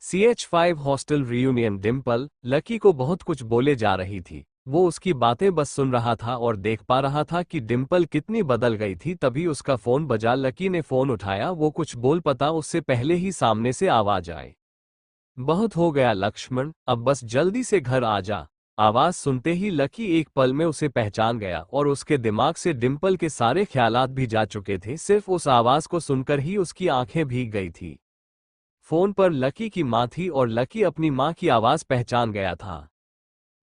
CH5 hostel reunion. Dimple lucky को बहुत कुछ बोले जा रही थी। वो उसकी बातें बस सुन रहा था और देख पा रहा था कि डिम्पल कितनी बदल गई थी। तभी उसका फोन बजा। लकी ने फोन उठाया। वो कुछ बोल पता उससे पहले ही सामने से आवाज आए, बहुत हो गया लक्ष्मण, अब बस जल्दी से घर आ जा। आवाज सुनते ही लकी एक पल में उसे पहचान गया और उसके दिमाग से डिम्पल के सारे ख्यालात भी जा चुके थे। सिर्फ उस आवाज को सुनकर ही उसकी आंखें भीग गई थी। फोन पर लकी की माँ थी और लकी अपनी माँ की आवाज पहचान गया था।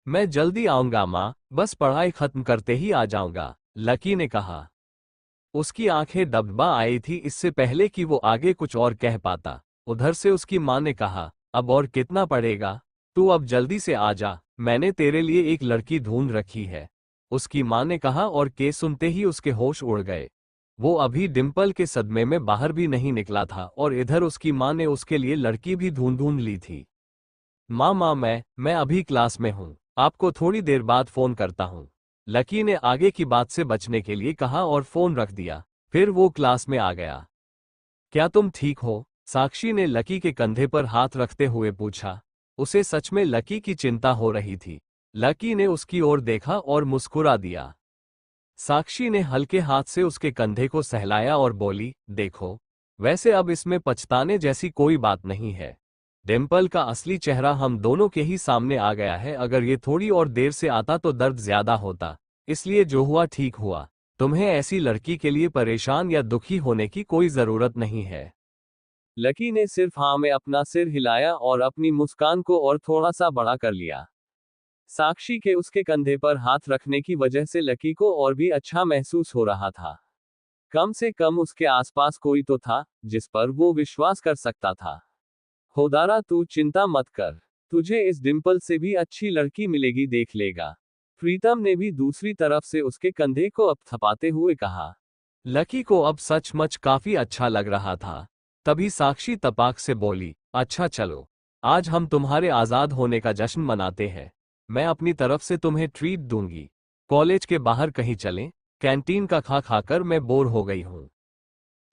मैं जल्दी आऊंगा माँ, बस पढ़ाई खत्म करते ही आ जाऊंगा, लकी ने कहा। उसकी आंखें डबडबा आई थी इससे पहले कि वो आगे कुछ और कह पाता। उधर से उसकी माँ ने कहा, अब और कितना पढ़ेगा, तू अब जल्दी से आ जा, मैंने तेरे लिए एक लड़की ढूंढ रखी है, उसकी माँ ने कहा। और के सुनते ही उसके होश उड़ गए। वो अभी डिम्पल के सदमे में बाहर भी नहीं निकला था और इधर उसकी माँ ने उसके लिए लड़की भी ढूंढ ली थी। माँ मैं अभी क्लास में हूँ, आपको थोड़ी देर बाद फोन करता हूँ, लकी ने आगे की बात से बचने के लिए कहा और फोन रख दिया। फिर वो क्लास में आ गया। क्या तुम ठीक हो? साक्षी ने लकी के कंधे पर हाथ रखते हुए पूछा। उसे सच में लकी की चिंता हो रही थी। लकी ने उसकी ओर देखा और मुस्कुरा दिया। साक्षी ने हल्के हाथ से उसके कंधे को सहलाया और बोली, देखो, वैसे अब इसमें पछताने जैसी कोई बात नहीं है। डिम्पल का असली चेहरा हम दोनों के ही सामने आ गया है। अगर ये थोड़ी और देर से आता तो दर्द ज्यादा होता, इसलिए जो हुआ ठीक हुआ। तुम्हें ऐसी लड़की के लिए परेशान या दुखी होने की कोई जरूरत नहीं है। लकी ने सिर्फ हाँ में अपना सिर हिलाया और अपनी मुस्कान को और थोड़ा सा बड़ा कर लिया। साक्षी के उसके कंधे पर हाथ रखने की वजह से लकी को और भी अच्छा महसूस हो रहा था। कम से कम उसके आसपास कोई तो था जिस पर वो विश्वास कर सकता था। होदारा तू चिंता मत कर, तुझे इस डिम्पल से भी अच्छी लड़की मिलेगी, देख लेगा, प्रीतम ने भी दूसरी तरफ से उसके कंधे को अब थपाते हुए कहा। लकी को अब सचमुच काफी अच्छा लग रहा था। तभी साक्षी तपाक से बोली, अच्छा चलो, आज हम तुम्हारे आजाद होने का जश्न मनाते हैं। मैं अपनी तरफ से तुम्हें ट्रीट दूंगी। कॉलेज के बाहर कहीं चलें? कैंटीन का खा खाकर मैं बोर हो गई हूँ।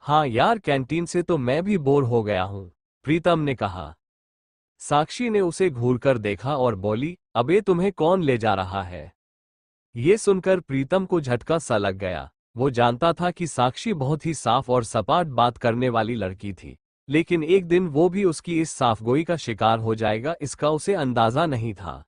हाँ यार, कैंटीन से तो मैं भी बोर हो गया हूँ, प्रीतम ने कहा। साक्षी ने उसे घूरकर देखा और बोली, अबे तुम्हें कौन ले जा रहा है? ये सुनकर प्रीतम को झटका सा लग गया। वो जानता था कि साक्षी बहुत ही साफ और सपाट बात करने वाली लड़की थी, लेकिन एक दिन वो भी उसकी इस साफगोई का शिकार हो जाएगा इसका उसे अंदाजा नहीं था।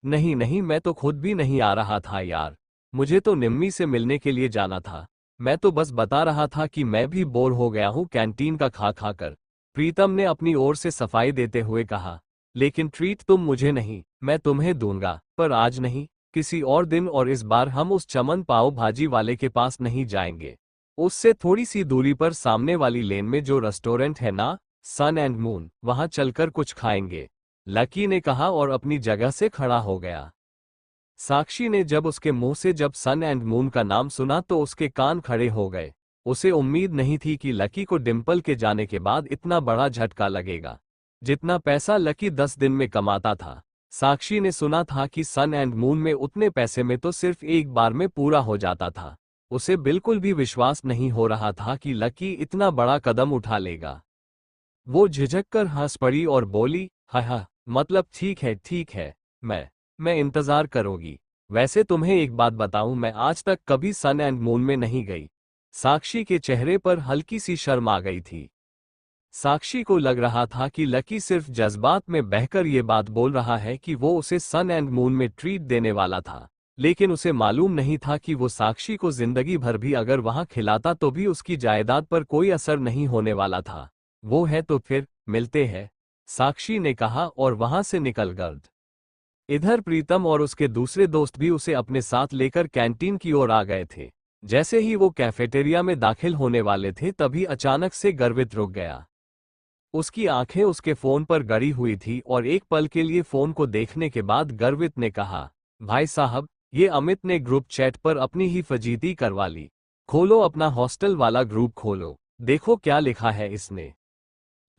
नहीं नहीं, मैं तो खुद भी नहीं आ रहा था यार, मुझे तो निम्मी से मिलने के लिए जाना था। मैं तो बस बता रहा था कि मैं भी बोर हो गया हूँ कैंटीन का खा खा कर, प्रीतम ने अपनी ओर से सफाई देते हुए कहा। लेकिन ट्रीट तुम मुझे नहीं, मैं तुम्हें दूंगा, पर आज नहीं, किसी और दिन। और इस बार हम उस चमन पाव भाजी वाले के पास नहीं जाएंगे, उससे थोड़ी सी दूरी पर सामने वाली लेन में जो रेस्टोरेंट है ना, सन एंड मून, वहां चलकर कुछ खाएंगे, लकी ने कहा और अपनी जगह से खड़ा हो गया। साक्षी ने जब उसके मुंह से जब सन एंड मून का नाम सुना तो उसके कान खड़े हो गए। उसे उम्मीद नहीं थी कि लकी को डिम्पल के जाने के बाद इतना बड़ा झटका लगेगा। जितना पैसा लकी 10 दिन में कमाता था, साक्षी ने सुना था कि सन एंड मून में उतने पैसे में तो सिर्फ एक बार में पूरा हो जाता था। उसे बिल्कुल भी विश्वास नहीं हो रहा था कि लकी इतना बड़ा कदम उठा लेगा। वो झिझक कर हंस पड़ी और बोली, हा, मतलब ठीक है, मैं इंतजार करूंगी। वैसे तुम्हें एक बात बताऊं, मैं आज तक कभी सन एंड मून में नहीं गई। साक्षी के चेहरे पर हल्की सी शर्म आ गई थी। साक्षी को लग रहा था कि लकी सिर्फ जज्बात में बहकर ये बात बोल रहा है कि वो उसे सन एंड मून में ट्रीट देने वाला था, लेकिन उसे मालूम नहीं था कि वो साक्षी को जिंदगी भर भी अगर वहां खिलाता तो भी उसकी जायदाद पर कोई असर नहीं होने वाला था। वो है तो फिर मिलते हैं, साक्षी ने कहा और वहां से निकल गई। इधर प्रीतम और उसके दूसरे दोस्त भी उसे अपने साथ लेकर कैंटीन की ओर आ गए थे। जैसे ही वो कैफेटेरिया में दाखिल होने वाले थे तभी अचानक से गर्वित रुक गया। उसकी आंखें उसके फोन पर गड़ी हुई थी और एक पल के लिए फोन को देखने के बाद गर्वित ने कहा, भाई साहब, ये अमित ने ग्रुप चैट पर अपनी ही फजीती करवा ली। खोलो अपना हॉस्टल वाला ग्रुप खोलो, देखो क्या लिखा है इसने।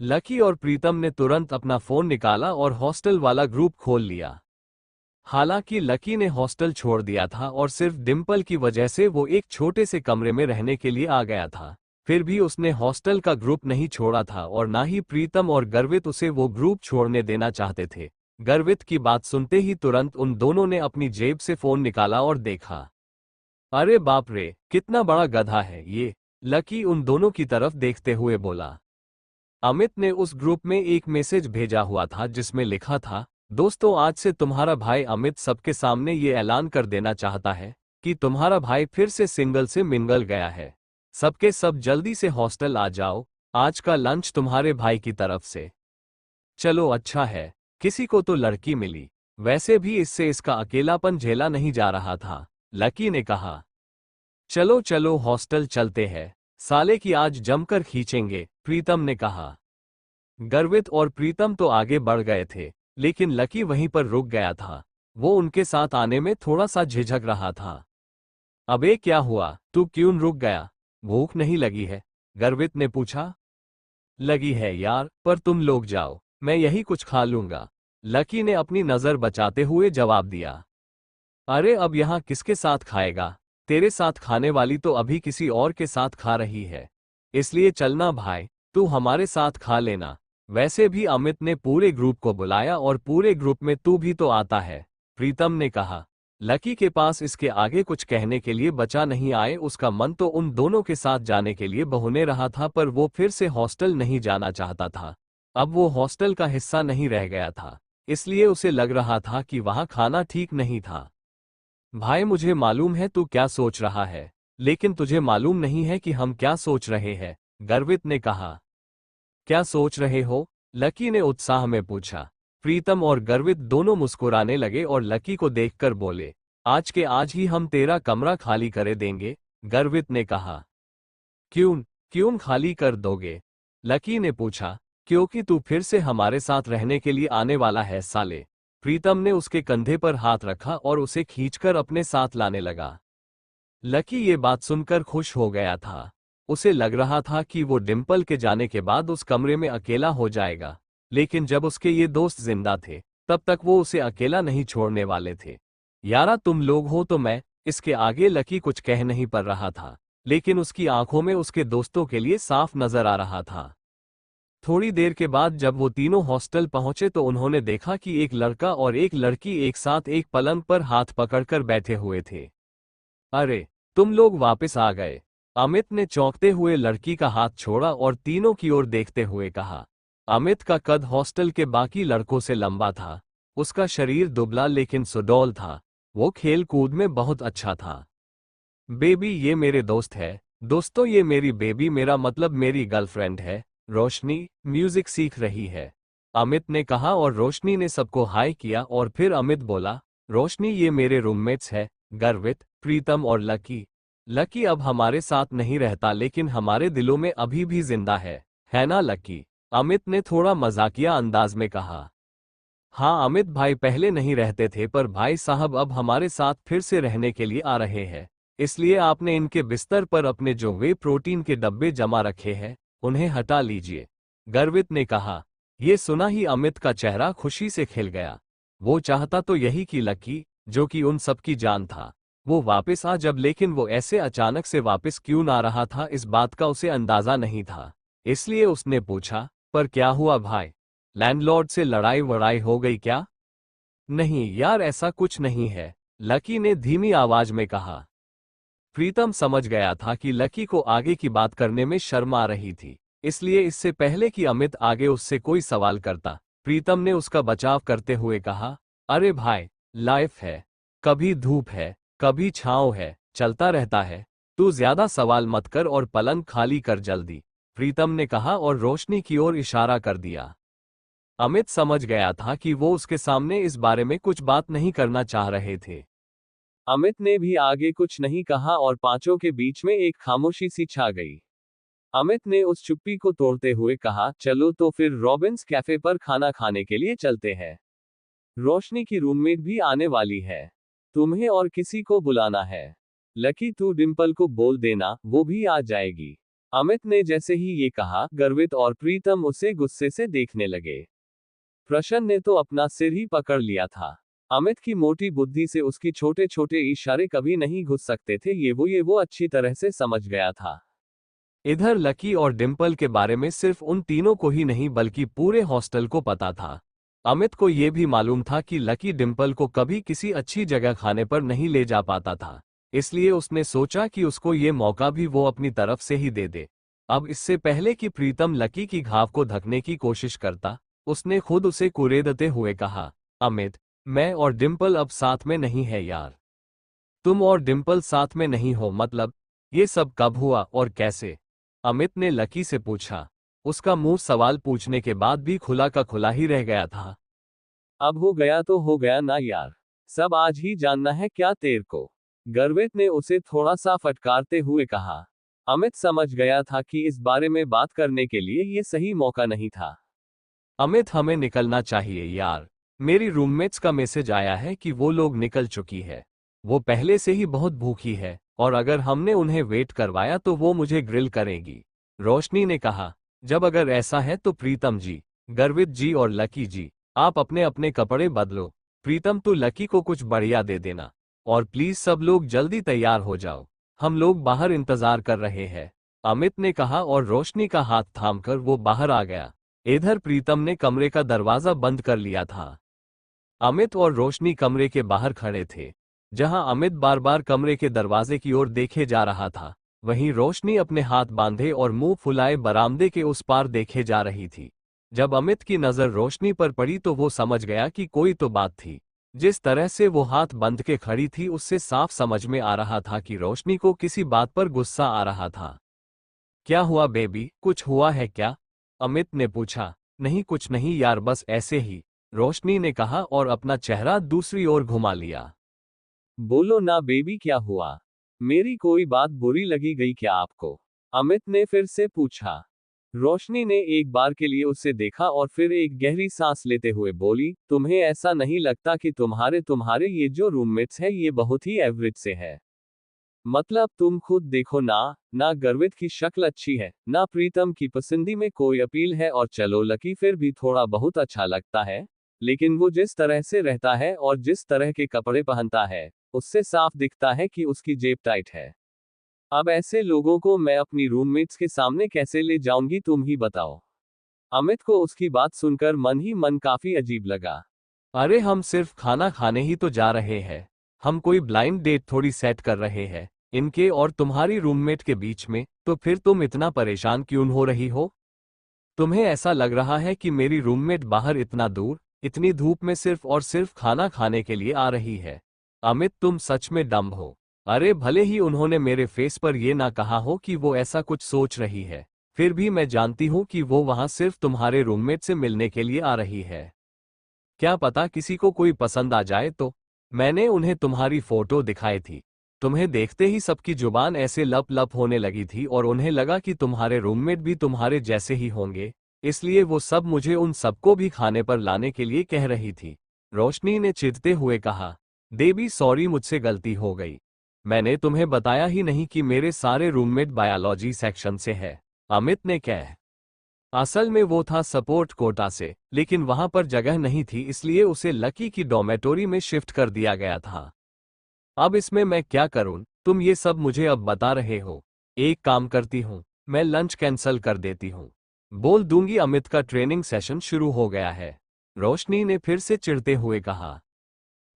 लकी और प्रीतम ने तुरंत अपना फोन निकाला और हॉस्टल वाला ग्रुप खोल लिया। हालांकि लकी ने हॉस्टल छोड़ दिया था और सिर्फ डिम्पल की वजह से वो एक छोटे से कमरे में रहने के लिए आ गया था। फिर भी उसने हॉस्टल का ग्रुप नहीं छोड़ा था और ना ही प्रीतम और गर्वित उसे वो ग्रुप छोड़ने देना चाहते थे। गर्वित की बात सुनते ही तुरंत उन दोनों ने अपनी जेब से फोन निकाला और देखा। अरे बाप रे, कितना बड़ा गधा है ये, लकी उन दोनों की तरफ देखते हुए बोला। अमित ने उस ग्रुप में एक मैसेज भेजा हुआ था जिसमें लिखा था, दोस्तों आज से तुम्हारा भाई अमित सबके सामने ये ऐलान कर देना चाहता है कि तुम्हारा भाई फिर से सिंगल से मिंगल गया है। सबके सब जल्दी से हॉस्टल आ जाओ, आज का लंच तुम्हारे भाई की तरफ से। चलो अच्छा है, किसी को तो लड़की मिली, वैसे भी इससे इसका अकेलापन झेला नहीं जा रहा था। लकी ने कहा, चलो चलो हॉस्टल चलते हैं, साले की आज जमकर खींचेंगे, प्रीतम ने कहा। गर्वित और प्रीतम तो आगे बढ़ गए थे, लेकिन लकी वहीं पर रुक गया था। वो उनके साथ आने में थोड़ा सा झिझक रहा था। अबे क्या हुआ, तू क्यों रुक गया? भूख नहीं लगी है? गर्वित ने पूछा। लगी है यार, पर तुम लोग जाओ, मैं यही कुछ खा लूंगा, लकी ने अपनी नजर बचाते हुए जवाब दिया। अरे अब यहाँ किसके साथ खाएगा? तेरे साथ खाने वाली तो अभी किसी और के साथ खा रही है, इसलिए चलना भाई, तू हमारे साथ खा लेना। वैसे भी अमित ने पूरे ग्रुप को बुलाया और पूरे ग्रुप में तू भी तो आता है, प्रीतम ने कहा। लकी के पास इसके आगे कुछ कहने के लिए बचा नहीं आए, उसका मन तो उन दोनों के साथ जाने के लिए बहुने रहा था, पर वो फिर से हॉस्टल नहीं जाना चाहता था। अब वो हॉस्टल का हिस्सा नहीं रह गया था, इसलिए उसे लग रहा था कि वहां खाना ठीक नहीं था। भाई मुझे मालूम है तू क्या सोच रहा है, लेकिन तुझे मालूम नहीं है कि हम क्या सोच रहे हैं, गर्वित ने कहा। क्या सोच रहे हो? लकी ने उत्साह में पूछा। प्रीतम और गर्वित दोनों मुस्कुराने लगे और लकी को देखकर बोले, आज के आज ही हम तेरा कमरा खाली करे देंगे, गर्वित ने कहा। क्यों क्यों खाली कर दोगे? लकी ने पूछा। क्योंकि तू फिर से हमारे साथ रहने के लिए आने वाला है साले। प्रीतम ने उसके कंधे पर हाथ रखा और उसे खींचकर अपने साथ लाने लगा। लकी ये बात सुनकर खुश हो गया था। उसे लग रहा था कि वो डिम्पल के जाने के बाद उस कमरे में अकेला हो जाएगा, लेकिन जब उसके ये दोस्त जिंदा थे तब तक वो उसे अकेला नहीं छोड़ने वाले थे। यारा तुम लोग हो तो मैं, इसके आगे लकी कुछ कह नहीं पा रहा था, लेकिन उसकी आंखों में उसके दोस्तों के लिए साफ नजर आ रहा था। थोड़ी देर के बाद जब वो तीनों हॉस्टल पहुंचे तो उन्होंने देखा कि एक लड़का और एक लड़की एक साथ एक पलंग पर हाथ पकड़कर बैठे हुए थे। अरे, तुम लोग वापस आ गए, अमित ने चौंकते हुए लड़की का हाथ छोड़ा और तीनों की ओर देखते हुए कहा। अमित का कद हॉस्टल के बाकी लड़कों से लंबा था, उसका शरीर दुबला लेकिन सुडौल था, वो खेल कूद में बहुत अच्छा था। बेबी ये मेरे दोस्त है, दोस्तों ये मेरी बेबी, मेरा मतलब मेरी गर्लफ्रेंड है, रोशनी, म्यूजिक सीख रही है, अमित ने कहा और रोशनी ने सबको हाय किया और फिर अमित बोला, रोशनी ये मेरे रूममेट्स है, गर्वित, प्रीतम और लकी। लकी अब हमारे साथ नहीं रहता लेकिन हमारे दिलों में अभी भी जिंदा है ना लकी? अमित ने थोड़ा मजाकिया अंदाज में कहा। हाँ अमित भाई, पहले नहीं रहते थे पर भाई साहब अब हमारे साथ फिर से रहने के लिए आ रहे हैं, इसलिए आपने इनके बिस्तर पर अपने जो वे प्रोटीन के डब्बे जमा रखे हैं उन्हें हटा लीजिए, गर्वित ने कहा। ये सुना ही अमित का चेहरा खुशी से खिल गया। वो चाहता तो यही कि लकी, जो कि उन सबकी जान था, वो वापस आ जब, लेकिन वो ऐसे अचानक से वापस क्यों आ रहा था इस बात का उसे अंदाजा नहीं था। इसलिए उसने पूछा, पर क्या हुआ भाई, लैंडलॉर्ड से लड़ाई वड़ाई हो गई क्या? नहीं यार ऐसा कुछ नहीं है, लकी ने धीमी आवाज में कहा। प्रीतम समझ गया था कि लकी को आगे की बात करने में शर्म आ रही थी, इसलिए इससे पहले कि अमित आगे उससे कोई सवाल करता, प्रीतम ने उसका बचाव करते हुए कहा, अरे भाई, लाइफ है, कभी धूप है कभी छांव है, चलता रहता है, तू ज्यादा सवाल मत कर और पलंग खाली कर जल्दी, प्रीतम ने कहा और रोशनी की ओर इशारा कर दिया। अमित समझ गया था कि वो उसके सामने इस बारे में कुछ बात नहीं करना चाह रहे थे। अमित ने भी आगे कुछ नहीं कहा और पांचों के बीच में एक खामोशी सी छा गई। अमित ने उस चुप्पी को तोड़ते हुए कहा, चलो तो फिर रॉबिन्स कैफे पर खाना खाने के लिए चलते हैं। रोशनी की रूममेट भी आने वाली है, तुम्हें और किसी को बुलाना है? लकी तू डिम्पल को बोल देना, वो भी आ जाएगी। अमित ने जैसे ही ये कहा, गर्वित और प्रीतम उसे गुस्से से देखने लगे। प्रशन ने तो अपना सिर ही पकड़ लिया था। अमित की मोटी बुद्धि से उसकी छोटे छोटे इशारे कभी नहीं घुस सकते थे, ये वो अच्छी तरह से समझ गया था। इधर लकी और डिम्पल के बारे में सिर्फ उन तीनों को ही नहीं बल्कि पूरे हॉस्टल को पता था। अमित को यह भी मालूम था कि लकी डिम्पल को कभी किसी अच्छी जगह खाने पर नहीं ले जा पाता था, इसलिए उसने सोचा कि उसको ये मौका भी वो अपनी तरफ से ही दे दे। अब इससे पहले कि प्रीतम लकी की घाव को ढकने की कोशिश करता, उसने खुद उसे कुरेदते हुए कहा, अमित, मैं और डिम्पल अब साथ में नहीं है यार। तुम और डिम्पल साथ में नहीं हो मतलब? ये सब कब हुआ और कैसे? अमित ने लकी से पूछा। उसका मुंह सवाल पूछने के बाद भी खुला का खुला ही रह गया था। अब हो गया तो हो गया ना यार, सब आज ही जानना है क्या तेर को? गर्वित ने उसे थोड़ा सा फटकारते हुए कहा। अमित समझ गया था कि इस बारे में बात करने के लिए ये सही मौका नहीं था। अमित, हमें निकलना चाहिए यार। मेरी रूममेट्स का मैसेज आया है कि वो लोग निकल चुकी है। वो पहले से ही बहुत भूखी है और अगर हमने उन्हें वेट करवाया तो वो मुझे ग्रिल करेगी, रोशनी ने कहा। जब अगर ऐसा है तो प्रीतम जी, गर्वित जी और लकी जी, आप अपने अपने कपड़े बदलो। प्रीतम, तू लकी को कुछ बढ़िया दे देना और प्लीज सब लोग जल्दी तैयार हो जाओ, हम लोग बाहर इंतजार कर रहे हैं, अमित ने कहा और रोशनी का हाथ थामकर वो बाहर आ गया। इधर प्रीतम ने कमरे का दरवाजा बंद कर लिया था। अमित और रोशनी कमरे के बाहर खड़े थे। जहां अमित बार बार कमरे के दरवाजे की ओर देखे जा रहा था, वहीं रोशनी अपने हाथ बांधे और मुंह फुलाए बरामदे के उस पार देखे जा रही थी। जब अमित की नजर रोशनी पर पड़ी तो वो समझ गया कि कोई तो बात थी। जिस तरह से वो हाथ बंद के खड़ी थी उससे साफ समझ में आ रहा था कि रोशनी को किसी बात पर गुस्सा आ रहा था। क्या हुआ बेबी, कुछ हुआ है क्या? अमित ने पूछा। नहीं कुछ नहीं यार, बस ऐसे ही, रोशनी ने कहा और अपना चेहरा दूसरी ओर घुमा लिया। बोलो ना बेबी, क्या हुआ? मेरी कोई बात बुरी लगी गई क्या आपको? अमित ने फिर से पूछा। रोशनी ने एक बार के लिए उसे देखा और फिर एक गहरी सांस लेते हुए बोली, तुम्हें ऐसा नहीं लगता कि तुम्हारे ये जो रूममेट्स हैं ये बहुत ही एवरेज से है? मतलब तुम खुद देखो ना गर्वित की शक्ल अच्छी है, ना प्रीतम की पसंदी में कोई अपील है और चलो लकी फिर भी थोड़ा बहुत अच्छा लगता है, लेकिन वो जिस तरह से रहता है और जिस तरह के कपड़े पहनता है, उससे साफ दिखता है कि उसकी जेब टाइट है। अब ऐसे लोगों को मैं अपनी रूममेट्स के सामने कैसे ले जाऊंगी, तुम ही बताओ। अमित को उसकी बात सुनकर मन ही मन काफी अजीब लगा। अरे हम सिर्फ खाना खाने ही तो जा रहे हैं, हम कोई ब्लाइंड डेट थोड़ी सेट कर रहे हैं इनके और तुम्हारी रूममेट के बीच में, तो फिर तुम इतना परेशान क्यों हो रही हो? तुम्हें ऐसा लग रहा है कि मेरी रूममेट बाहर इतना दूर, इतनी धूप में सिर्फ और सिर्फ खाना खाने के लिए आ रही है? अमित, तुम सच में डम्ब हो। अरे भले ही उन्होंने मेरे फेस पर यह ना कहा हो कि वो ऐसा कुछ सोच रही है, फिर भी मैं जानती हूं कि वो वहां सिर्फ तुम्हारे रूममेट से मिलने के लिए आ रही है। क्या पता किसी को कोई पसंद आ जाए तो? मैंने उन्हें तुम्हारी फोटो दिखाई थी, तुम्हें देखते ही सबकी जुबान ऐसे लप लप होने लगी थी और उन्हें लगा कि तुम्हारे रूममेट भी तुम्हारे जैसे ही होंगे, इसलिए वो सब मुझे उन सबको भी खाने पर लाने के लिए कह रही थी, रोशनी ने चिढ़ते हुए कहा। देवी सॉरी, मुझसे गलती हो गई, मैंने तुम्हें बताया ही नहीं कि मेरे सारे रूममेट बायोलॉजी सेक्शन से है, अमित ने कहा। असल में वो था सपोर्ट कोटा से, लेकिन वहां पर जगह नहीं थी इसलिए उसे लकी की डॉर्मेटोरी में शिफ्ट कर दिया गया था। अब इसमें मैं क्या करूं, तुम ये सब मुझे अब बता रहे हो? एक काम करती हूं, मैं लंच कैंसिल कर देती हूं, बोल दूंगी अमित का ट्रेनिंग सेशन शुरू हो गया है, रोशनी ने फिर से चिढ़ते हुए कहा।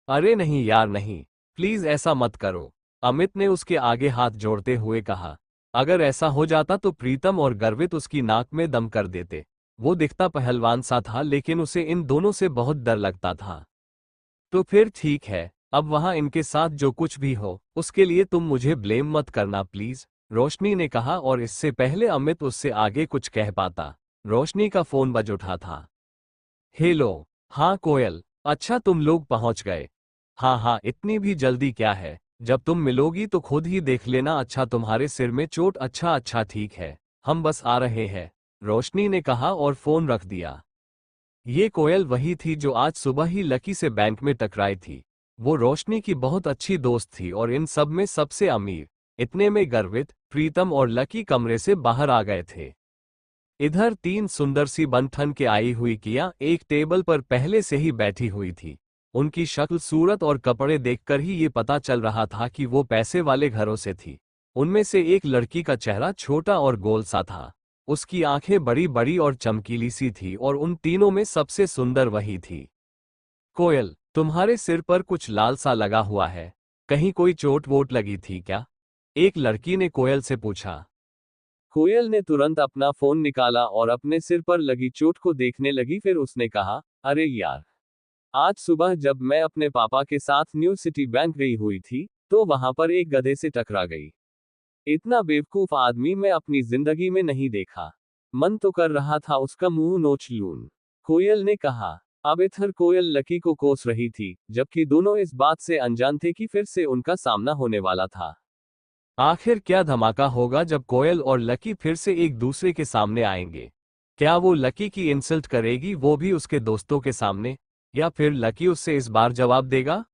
अरे नहीं यार नहीं, प्लीज ऐसा मत करो, अमित ने उसके आगे हाथ जोड़ते हुए कहा। अगर ऐसा हो जाता तो प्रीतम और गर्वित उसकी नाक में दम कर देते। वो दिखता पहलवान सा था लेकिन उसे इन दोनों से बहुत डर लगता था। तो फिर ठीक है, अब वहां इनके साथ जो कुछ भी हो उसके लिए तुम मुझे ब्लेम मत करना प्लीज, रोशनी ने कहा और इससे पहले अमित उससे आगे कुछ कह पाता, रोशनी का फोन बज उठा था। हेलो, हाँ कोयल, अच्छा तुम लोग पहुंच गए? हाँ, इतनी भी जल्दी क्या है, जब तुम मिलोगी तो खुद ही देख लेना। अच्छा तुम्हारे सिर में चोट? अच्छा ठीक है, हम बस आ रहे हैं, रोशनी ने कहा और फोन रख दिया। ये कोयल वही थी जो आज सुबह ही लकी से बैंक में टकराई थी। वो रोशनी की बहुत अच्छी दोस्त थी और इन सब में सबसे अमीर। इतने में गर्वित, प्रीतम और लकी कमरे से बाहर आ गए थे। इधर तीन सुंदर सी बन ठन के आई हुई किया एक टेबल पर पहले से ही बैठी हुई थी। उनकी शक्ल, सूरत और कपड़े देखकर ही ये पता चल रहा था कि वो पैसे वाले घरों से थी। उनमें से एक लड़की का चेहरा छोटा और गोल सा था। उसकी आंखें बड़ी बड़ी और चमकीली सी थी और उन तीनों में सबसे सुंदर वही थी। कोयल, तुम्हारे सिर पर कुछ लाल सा लगा हुआ है, कहीं कोई चोट वोट लगी थी क्या? एक लड़की ने कोयल से पूछा। कोयल ने तुरंत अपना फोन निकाला और अपने सिर पर लगी चोट को देखने लगी। फिर उसने कहा, अरे यार, आज सुबह जब मैं अपने पापा के साथ न्यू सिटी बैंक गई हुई थी, तो वहां पर एक गधे से टकरा गई। इतना बेवकूफ आदमी मैं अपनी जिंदगी में नहीं देखा। मन तो कर रहा था उसका मुंह नोच लूं। कोयल ने कहा। अब इधर कोयल लकी को कोस रही थी, जबकि दोनों इस बात से अनजान थे कि फिर से उनका सामना होने वाला था। आखिर क्या धमाका होगा जब कोयल और लकी फिर से एक दूसरे के सामने आएंगे? क्या वो लकी की इंसल्ट करेगी, वो भी उसके दोस्तों के सामने, या फिर लकी उससे इस बार जवाब देगा?